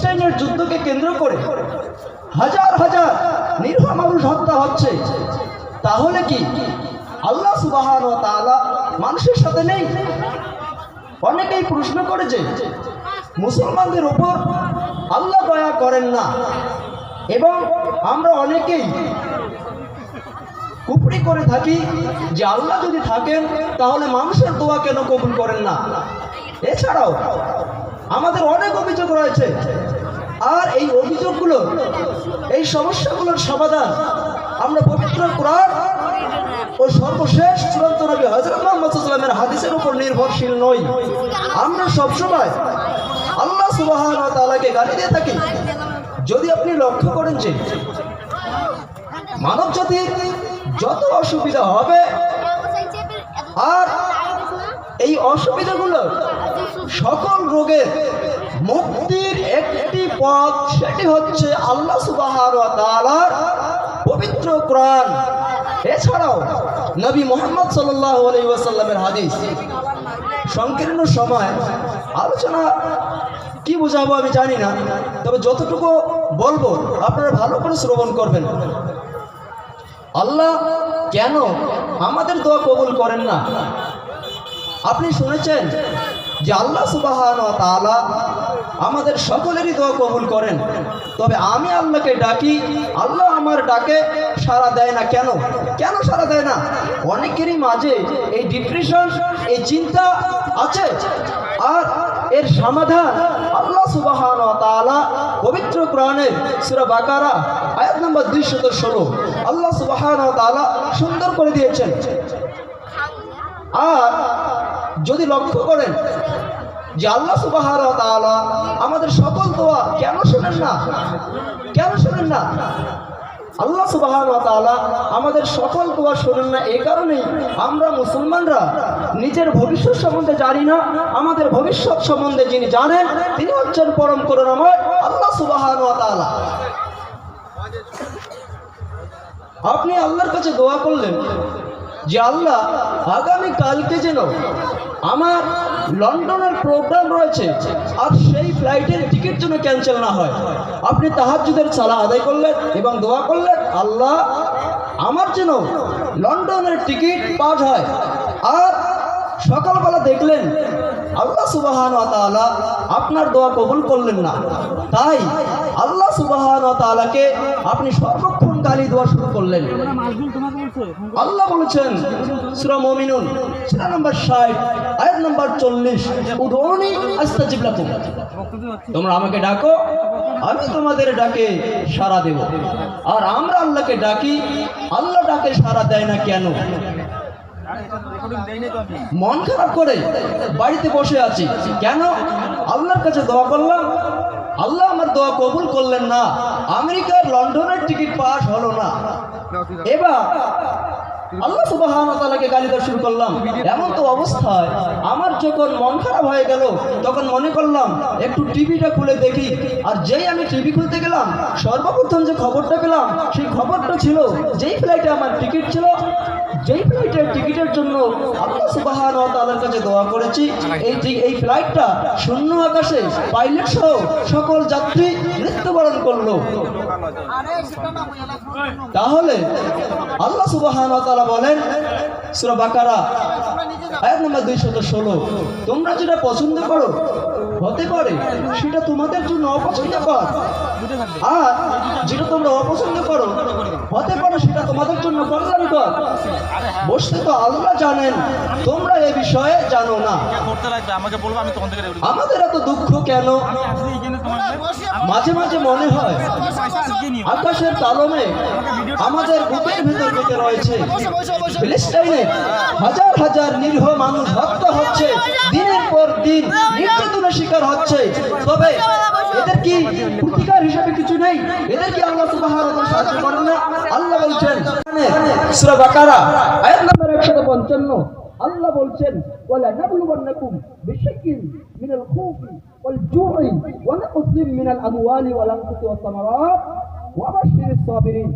প্যালেস্টাইনের যুদ্ধকে কেন্দ্র করে হাজার হাজার নিরীহ মানুষ হত্যা হচ্ছে, তাহলে কি আল্লাহ সুবহানাহু ওয়া তাআলা মানুষের সাথে নেই? অনেকেই প্রশ্ন করে যে মুসলমানদের উপর আল্লাহ দয়া করেন না, এবং আমরা অনেকেই কুফরি করে থাকি যে আল্লাহ যদি থাকেন তাহলে মানুষের দোয়া কেন কবুল করেন না। এছাড়াও আমাদের অনেক অভিযোগ রয়েছে, আর এই অভিযোগগুলো, এই সমস্যাগুলোর সমাধান আমরা পবিত্র কোরআন ও সর্বশেষ চূড়ান্ত নবী হযরত মুহাম্মদ সাল্লাল্লাহু আলাইহি ওয়াসাল্লামের হাদিসের উপর নির্ভরশীল নই। আমরা সবসময় আল্লাহ সুবহানাহু ওয়া তাআলাকে গালি দিয়ে থাকি। যদি আপনি লক্ষ্য করেন যে মানব জাতির যত অসুবিধা হবে, আর এই অসুবিধাগুলো সকল রোগের মুক্তির একটি পথ, সেটি হচ্ছে আল্লাহ সুবহানাহু ওয়া তাআলার পবিত্র কোরআন, এছাড়াও নবী মুহাম্মদ সাল্লাল্লাহু আলাইহি ওয়াসাল্লামের হাদিস। সংকীর্ণ সময় আলোচনা কি বোঝাবো আমি জানি না, তবে যতটুকু বলবো আপনারা ভালো করে শ্রবণ করবেন। আল্লাহ কেন আমাদের দোয়া কবুল করেন না? আপনি শুনেছেন যে আল্লাহ সুবহানাহু ওয়া তাআলা আমাদের সকলেরই দোয়া কবুল করেন, তবে আমি আল্লাহকে ডাকি, আল্লাহ আমার ডাকে সাড়া দেয় না। কেন কেন সাড়া দেয় না? অনেকেরই মাঝে এই ডিপ্রেশন, এই চিন্তা আছে, আর এর সমাধান আল্লাহ সুবহানাহু ওয়া তাআলা পবিত্র কোরআনের সূরা বাকারা আয়াত নম্বর 216 আল্লাহ সুবহানাহু ওয়া তাআলা সুন্দর করে দিয়েছেন। আর যদি লক্ষ্য করেন যে আল্লাহ সুবহানাহু ওয়া তাআলা আমাদের সকল দোয়া কেন শোনেন না, কেন শোনেন না? আল্লাহ সুবহানাহু ওয়া তাআলা আমাদের সকল দোয়া শোনেন না এই কারণেই আমরা মুসলমানরা নিজের ভবিষ্যৎ সম্বন্ধে জানি না। আমাদের ভবিষ্যৎ সম্বন্ধে যিনি জানেন তিনি হচ্ছেন পরম করুণাময় আল্লাহ সুবহানাহু ওয়া তাআলা। আপনি আল্লাহর কাছে দোয়া করলেন যে আল্লাহ আগামী কালকে যেন আমার লন্ডনের প্রোগ্রাম রয়েছে, আর সেই ফ্লাইটের টিকিট যেন ক্যান্সেল না হয়। আপনি তাহাজ্জুদের সালাত আদায় করলেন এবং দোয়া করলেন আল্লাহ আমার যেন লন্ডনের টিকিট পাওয়া হয়। আর সকালবেলা দেখলেন আল্লাহ সুবহানাহু ওয়া তাআলা আপনার দোয়া কবুল করলেন না, তাই আল্লাহ সুবহানাহু ওয়া তাআলাকে আপনি সর্বক্ষণ গালি দেওয়া শুরু করলেন। আল্লাহ বলেছেন সূরা মুমিনুন সূরা নম্বর 60 আয়াত নম্বর 40, উদউনি আস্তাজিব লাকুম, তোমরা আমাকে ডাকো আমি তোমাদের ডাকে সাড়া দেব। আর আমরা আল্লাহকে ডাকি, আল্লাহ ডাকে সাড়া দেয় না কেন? মন খারাপ করে বাড়িতে বসে আছি, কেন? আল্লাহর কাছে দোয়া করলাম, আল্লাহ আমার দোয়া কবুল করলেন না, আমেরিকার লন্ডনের টিকিট পাস হলো না, এবার আল্লাহ সুবহানাহু ওয়া তাআলাকে গালি দেওয়া শুরু করলাম। এমন তো অবস্থায় আমার যখন মন খারাপ হয়ে গেল, তখন মনে করলাম একটু টিভিটা খুলে দেখি। আর যেই আমি টিভি খুলতে গেলাম, সর্বপ্রথম যে খবরটা পেলাম সেই খবরটা ছিল যেই ফ্লাইটে আমার টিকিট ছিল, যেই ফ্লাইটের টিকিটের জন্য আল্লাহ সুবহানাহু ওয়া তাআলার কাছে দোয়া করেছি, এই ফ্লাইটটা শূন্য আকাশে পাইলট সহ সকল যাত্রী মৃত্যুবরণ করলো। তাহলে আল্লাহ সুবহানাহু ওয়া তাআলা বলেন সূরা বাকারা আয়াত নম্বর 216, তোমরা যেটা পছন্দ করো হতে পারে সেটা তোমাদের জন্য অপছন্দকর, আর যেটা তোমরা অপছন্দ করো হতে পারে সেটা তোমাদের জন্য কল্যাণকর। বসতে তো আল্লাহ জানেন, তোমরা এ বিষয়ে জানো না। আমাদের এত দুঃখ কেন? মাঝে মাঝে মনে হয় আকাশের তালমে আমাদের বুকের ভেতর থেকে রয়েছে ফিলিস্তিনে হাজার হাজার নিরীহ মানুষ হত্যা হচ্ছে, দিনের পর দিন নির্যাতনের শিকার হচ্ছে, তবে এদের কি প্রতিকার হিসেবে কিছু নেই? এদের কি আল্লাহ সুবহানাহু ওয়া তাআলা সাহায্য করেন না? আল্লাহ বলছেন সূরা বাকারা আয়াত নম্বর 155, আল্লাহ বলছেন ওয়ালা নাবলুওয়ান্নাকুম বিশাইইন মিনাল খুফি ওয়াল জু'i ওয়া নাকসিম মিনাল আমওয়ালি ওয়াল আনফুসি ওয়াস সামারাত ওয়া বাশশিরিস সাবিরিন।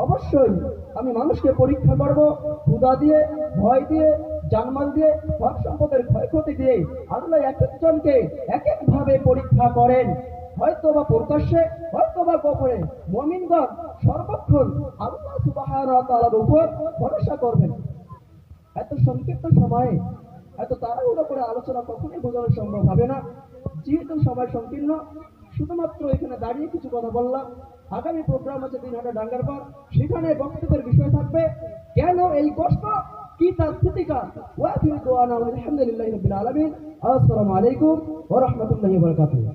অবশ্যই আমি মানুষকে পরীক্ষা করব ক্ষুধা দিয়ে, ভয় দিয়ে, জানমাল দিয়ে, ধন সম্পদের ক্ষয়ক্ষতি দিয়ে। আল্লাহ এক একজনকে এক একভাবে পরীক্ষা করেন। হয়তো বা প্রকাশ্যে, হয়তো বা গোপনে মুমিনগণ সর্বক্ষণ আল্লাহ সুবহানাহু ওয়া তাআলার উপর ভরসা করবেন। এত সংক্ষিপ্ত সময়ে এত তাড়াহুড়ো করে আলোচনা কখনোই বোঝানো সম্ভব হবে না। যেহেতু সময় সংকীর্ণ, শুধুমাত্র এখানে দাঁড়িয়ে কিছু কথা বললাম। আগামী প্রোগ্রাম আছে দিনহাটা ডাঙ্গারপাড়, সেখানে বক্তব্যের বিষয় থাকবে কেন এই কষ্ট, কি তার প্রতিকা। ওয়া আখিরু দুআনা আলহামদুলিল্লাহি রাব্বিল আলামিন। আসসালামু আলাইকুম ওয়া রাহমাতুল্লাহি ওয়া বারাকাতুহু।